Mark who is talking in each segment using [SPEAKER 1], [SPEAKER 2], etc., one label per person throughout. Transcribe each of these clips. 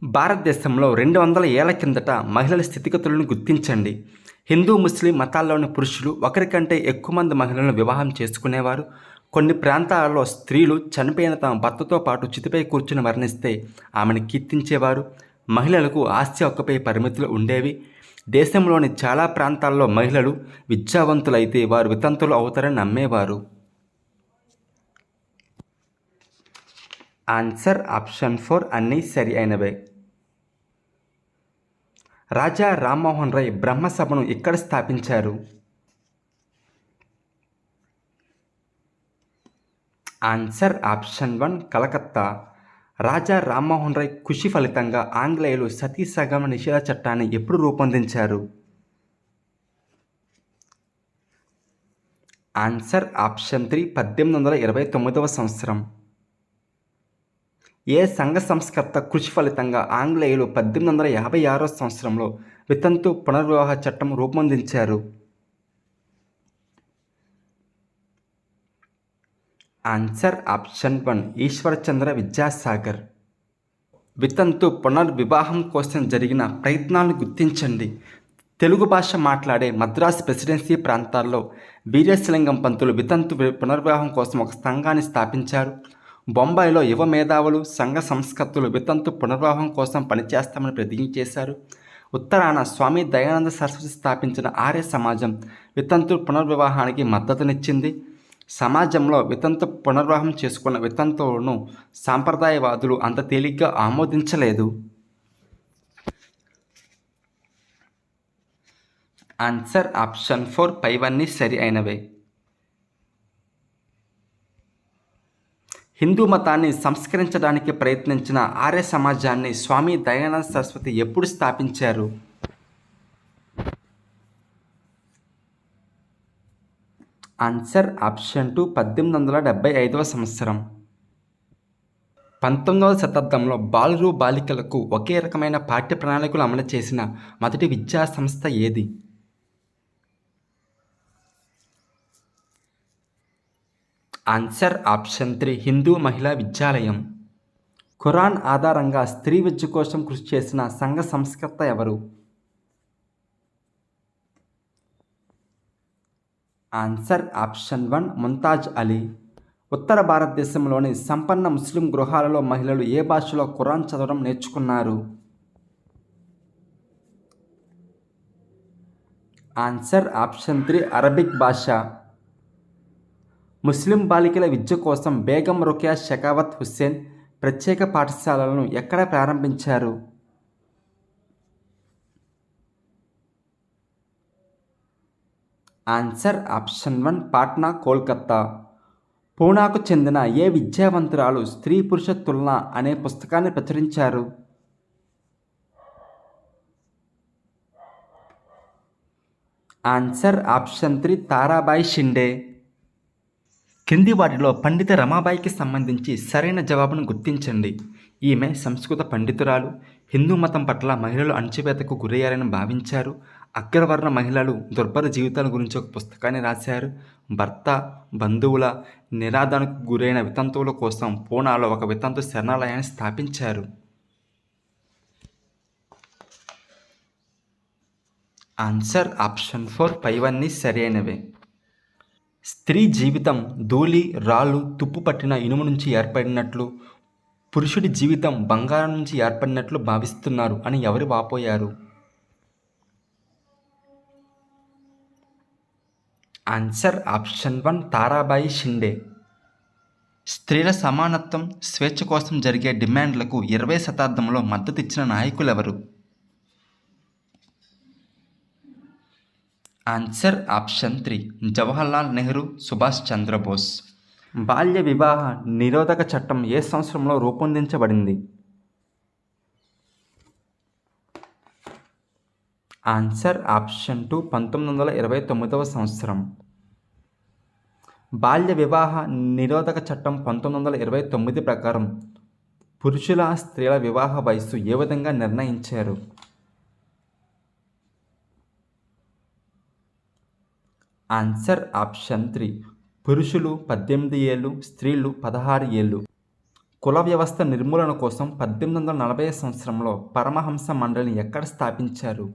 [SPEAKER 1] భారతదేశంలో 200 ఏళ్ల కిందట మహిళల స్థితిగతులను గుర్తించండి. హిందూ, ముస్లిం మతాల్లోని పురుషులు ఒకరికంటే ఎక్కువ మంది మహిళలను వివాహం చేసుకునేవారు. కొన్ని ప్రాంతాలలో స్త్రీలు చనిపోయిన తమ భర్తతో పాటు చితిపై కూర్చుని మరణిస్తే ఆమెను కీర్తించేవారు. మహిళలకు ఆస్తి హక్కుపై పరిమితులు ఉండేవి. దేశంలోని చాలా ప్రాంతాల్లో మహిళలు విద్యావంతులైతే వారు వితంతులు అవుతారని నమ్మేవారు. ఆన్సర్ ఆప్షన్ 4 అన్నీ సరి అయినవే. రాజా రామ్మోహన్ రాయ్ బ్రహ్మసభను ఎక్కడ స్థాపించారు? Answer option 1 Calcutta. రాజా రామ్మోహన్ రాయ్ కృషి ఫలితంగా ఆంగ్లేయులు సతీ సగమన నిషేధ చట్టాన్ని ఎప్పుడు రూపొందించారు? ఆన్సర్ ఆప్షన్ 3 1829వ సంవత్సరం. ఏ సంఘ సంస్కర్త కృషి ఫలితంగా ఆంగ్లేయులు 1856వ సంవత్సరంలో వితంతు పునర్వివాహ చట్టం రూపొందించారు? Answer option 1 Ishwarchandra Vidyasagar. వితంతు పునర్వివాహం కోసం జరిగిన ప్రయత్నాలను గుర్తించండి. తెలుగు భాష మాట్లాడే మద్రాసు ప్రెసిడెన్సీ ప్రాంతాల్లో వీరేశలింగం పంతులు వితంతు పునర్వివాహం కోసం ఒక సంఘాన్ని స్థాపించారు. బొంబాయిలో యువ మేధావులు, సంఘ సంస్కర్తలు వితంతు పునర్వివాహం కోసం పనిచేస్తామని ప్రతిజ్ఞ చేశారు. ఉత్తరాన స్వామి దయానంద సరస్వతి స్థాపించిన ఆర్య సమాజం వితంతు పునర్వివాహానికి మద్దతునిచ్చింది. సమాజంలో వితంతు పునర్వివాహం చేసుకున్న వితంతువులను సాంప్రదాయవాదులు అంత తేలిగ్గా ఆమోదించలేదు. ఆన్సర్ ఆప్షన్ 4 పైవన్నీ సరి అయినవే. హిందూ మతాన్ని సంస్కరించడానికి ప్రయత్నించిన ఆర్య సమాజాన్ని స్వామి దయానంద సరస్వతి ఎప్పుడు స్థాపించారు? ఆన్సర్ ఆప్షన్ 2 1875వ సంవత్సరం. 19వ శతాబ్దంలో బాలురు, బాలికలకు ఒకే రకమైన పాఠ్య ప్రణాళికలు అమలు చేసిన మొదటి విద్యా సంస్థ ఏది? ఆన్సర్ ఆప్షన్ 3 హిందూ మహిళా విద్యాలయం. ఖురాన్ ఆధారంగా స్త్రీ విద్య కోసం కృషి చేసిన సంఘ సంస్కర్త ఎవరు? Answer option 1 Mumtaz Ali. ఉత్తర భారతదేశంలోని సంపన్న ముస్లిం గృహాలలో మహిళలు ఏ భాషలో ఖురాన్ చదవడం నేర్చుకున్నారు? ఆన్సర్ ఆప్షన్ 3 అరబిక్ భాష. ముస్లిం బాలికల విద్య కోసం బేగం రుకియా షెకావత్ హుస్సేన్ ప్రత్యేక పాఠశాలలను ఎక్కడ ప్రారంభించారు? Answer option 1 Patna, Kolkata. పూనాకు చెందిన ఏ విద్యావంతురాలు స్త్రీ పురుష తులన అనే పుస్తకాన్ని ప్రచురించారు? Answer option 3 Tarabai Shinde. కింది వాటిలో పండిత రమాబాయికి సంబంధించి సరైన జవాబును గుర్తించండి. ఈమె సంస్కృత పండితురాలు. హిందూ మతం పట్ల మహిళలు అణచివేతకు గురయ్యారని భావించారు. అగ్రవర్ణ మహిళలు దుర్భర జీవితాల గురించి ఒక పుస్తకాన్ని రాశారు. భర్త, బంధువుల నిరాదరణకు గురైన వితంతువుల కోసం పూనాలో ఒక వితంతు శరణాలయాన్ని స్థాపించారు. ఆన్సర్ ఆప్షన్ 4 పైవన్నీ సరైనవే. స్త్రీ జీవితం ధూళి, రాళ్ళు, తుప్పు పట్టిన ఇనుము నుంచి ఏర్పడినట్లు, పురుషుడి జీవితం బంగారం నుంచి ఏర్పడినట్లు భావిస్తున్నారు అని ఎవరు వాపోయారు? Answer option 1 Tarabai Shinde. స్త్రీల సమానత్వం, స్వేచ్ఛ కోసం జరిగే డిమాండ్లకు 20వ శతాబ్దంలో మద్దతిచ్చిన నాయకులెవరు? Answer option 3 Jawaharlal Nehru, Subhash Chandra Bose. బాల్య వివాహ నిరోధక చట్టం ఏ సంవత్సరంలో రూపొందించబడింది? ఆన్సర్ ఆప్షన్ 2 1929వ సంవత్సరం. బాల్య వివాహ నిరోధక చట్టం 1929 ప్రకారం పురుషుల, స్త్రీల వివాహ వయస్సు ఏ విధంగా నిర్ణయించారు? ఆన్సర్ ఆప్షన్ 3 పురుషులు 18 ఏళ్ళు, స్త్రీలు 16 ఏళ్ళు. కుల వ్యవస్థ నిర్మూలన కోసం 1840 సంవత్సరంలో పరమహంస మండలిని ఎక్కడ స్థాపించారు?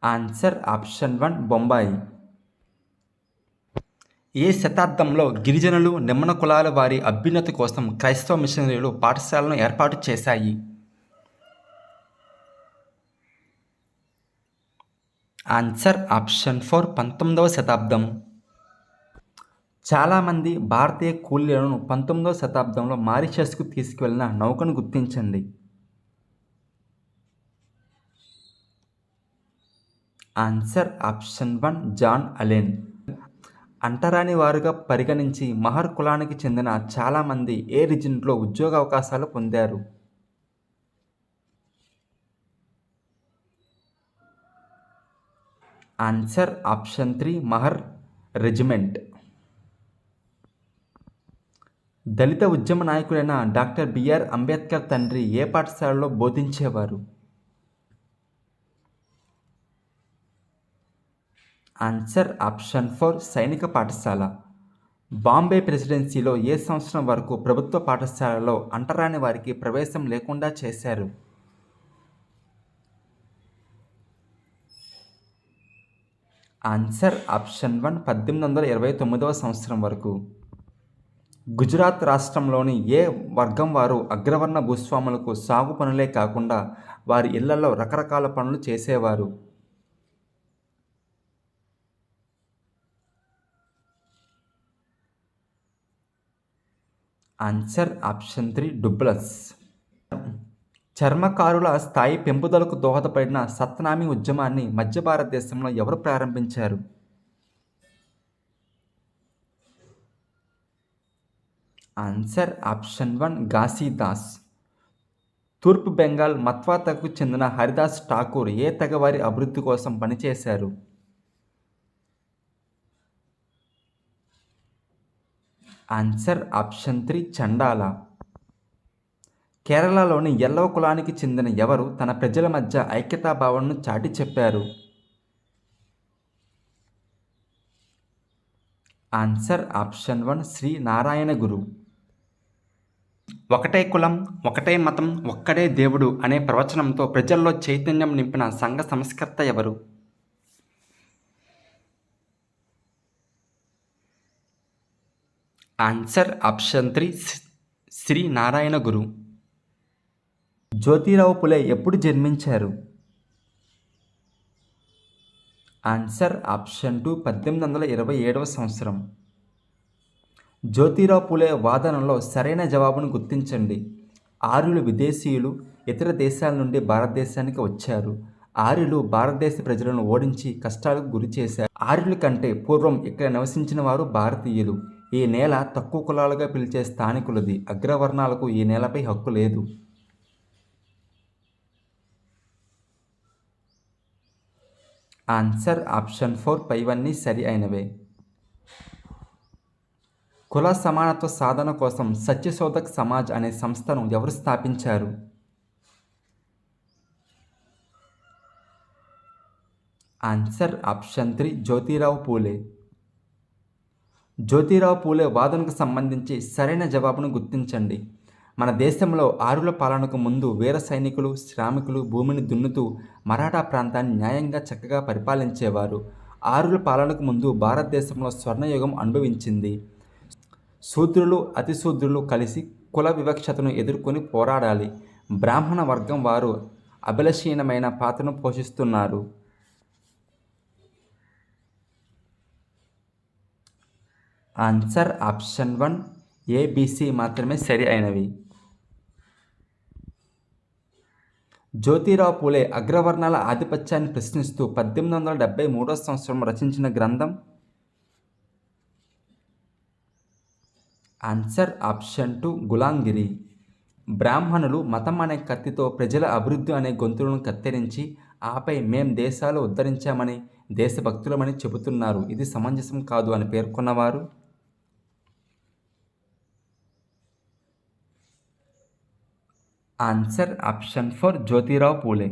[SPEAKER 1] Answer option 1 Bombay. ఏ శతాబ్దంలో గిరిజనులు, నిమ్న కులాల వారి అభ్యున్నతి కోసం క్రైస్తవ మిషనరీలు పాఠశాలను ఏర్పాటు చేశాయి? ఆన్సర్ ఆప్షన్ 4 19వ శతాబ్దం. చాలామంది భారతీయ కూలీలను 19వ శతాబ్దంలో మారిషస్కు తీసుకువెళ్ళిన నౌకను గుర్తించండి. Answer option 1 John Allen. అంటరాని వారుగా పరిగణించి మహర్ కులానికి చెందిన చాలామంది ఏ రీజియన్లో ఉద్యోగ అవకాశాలు పొందారు? Answer option 3 Mahar regiment. దళిత ఉద్యమ నాయకుడైన డాక్టర్ బిఆర్ అంబేద్కర్ తండ్రి ఏ పాఠశాలలో బోధించేవారు? ఆన్సర్ ఆప్షన్ 4 సైనిక పాఠశాల. బాంబే ప్రెసిడెన్సీలో ఏ సంవత్సరం వరకు ప్రభుత్వ పాఠశాలలో అంటరాని వారికి ప్రవేశం లేకుండా చేశారు? ఆన్సర్ ఆప్షన్ 1 1829వ సంవత్సరం వరకు. గుజరాత్ రాష్ట్రంలోని ఏ వర్గం వారు అగ్రవర్ణ భూస్వాములకు సాగు పనులే కాకుండా వారి ఇళ్లలో రకరకాల పనులు చేసేవారు? Answer option 3 డుబ్లస్. చర్మకారుల స్థాయి పెంపుదలకు దోహదపడిన సత్నామీ ఉద్యమాన్ని మధ్య భారతదేశంలో ఎవరు ప్రారంభించారు? Answer option 1 Ghasidas. తూర్పు బెంగాల్ మత్వా తెగకు చెందిన హరిదాస్ ఠాకూర్ ఏ తెగవారి అభివృద్ధి కోసం పనిచేశారు? Answer option 3 చండాల. కేరళలోని ఎల్లవ కులానికి చెందిన ఎవరు తన ప్రజల మధ్య ఐక్యతాభావాలను చాటి చెప్పారు? ఆన్సర్ ఆప్షన్ 1 శ్రీ నారాయణ గురు. ఒకటే కులం, ఒకటే మతం, ఒక్కడే దేవుడు అనే ప్రవచనంతో ప్రజల్లో చైతన్యం నింపిన సంఘ సంస్కర్త ఎవరు? ఆన్సర్ ఆప్షన్ 3 శ్రీ నారాయణ గురు. జ్యోతిరావు పులే ఎప్పుడు జన్మించారు? ఆన్సర్ ఆప్షన్ 2 1827వ సంవత్సరం. జ్యోతిరావు పులే వాదనలో సరైన జవాబును గుర్తించండి. ఆర్యులు విదేశీయులు, ఇతర దేశాల నుండి భారతదేశానికి వచ్చారు. ఆర్యులు భారతదేశ ప్రజలను ఓడించి కష్టాలకు గురి చేశారు. ఆర్యుల కంటే పూర్వం ఇక్కడ నివసించిన వారు భారతీయులు. ఈ నేల తక్కువ కులాలుగా పిలిచే స్థానికులది. అగ్రవర్ణాలకు ఈ నేలపై హక్కు లేదు. ఆన్సర్ ఆప్షన్ 4 పైవన్నీ సరి అయినవే. కుల సమానత్వ సాధన కోసం సత్యశోధక్ సమాజ్ అనే సంస్థను ఎవరు స్థాపించారు? Answer option 3 Jyotirao Phule. జ్యోతిరావు పూలే వాదనకు సంబంధించి సరైన జవాబును గుర్తించండి. మన దేశంలో ఆర్యుల పాలనకు ముందు వీర సైనికులు, శ్రామికులు భూమిని దున్నుతూ మరాఠా ప్రాంతాన్ని న్యాయంగా చక్కగా పరిపాలించేవారు. ఆర్యుల పాలనకు ముందు భారతదేశంలో స్వర్ణయుగం అనుభవించింది. శూద్రులు, అతిశూద్రులు కలిసి కుల వివక్షతను ఎదుర్కొని పోరాడాలి. బ్రాహ్మణ వర్గం వారు అభిలషణీయమైన పాత్రను పోషిస్తున్నారు. ఆన్సర్ ఆప్షన్ 1 ABC మాత్రమే సరి అయినవి. జ్యోతిరావు పూలే అగ్రవర్ణాల ఆధిపత్యాన్ని ప్రశ్నిస్తూ 1873వ సంవత్సరం రచించిన గ్రంథం? Answer option 2 గులాంగిరి. బ్రాహ్మణులు మతం అనే కత్తితో ప్రజల అభివృద్ధి అనే గొంతులను కత్తిరించి ఆపై మేం దేశాలు ఉద్ధరించామని, దేశభక్తులమని చెబుతున్నారు, ఇది సమంజసం కాదు అని పేర్కొన్నవారు? Answer option 4 Jyotirao Phule.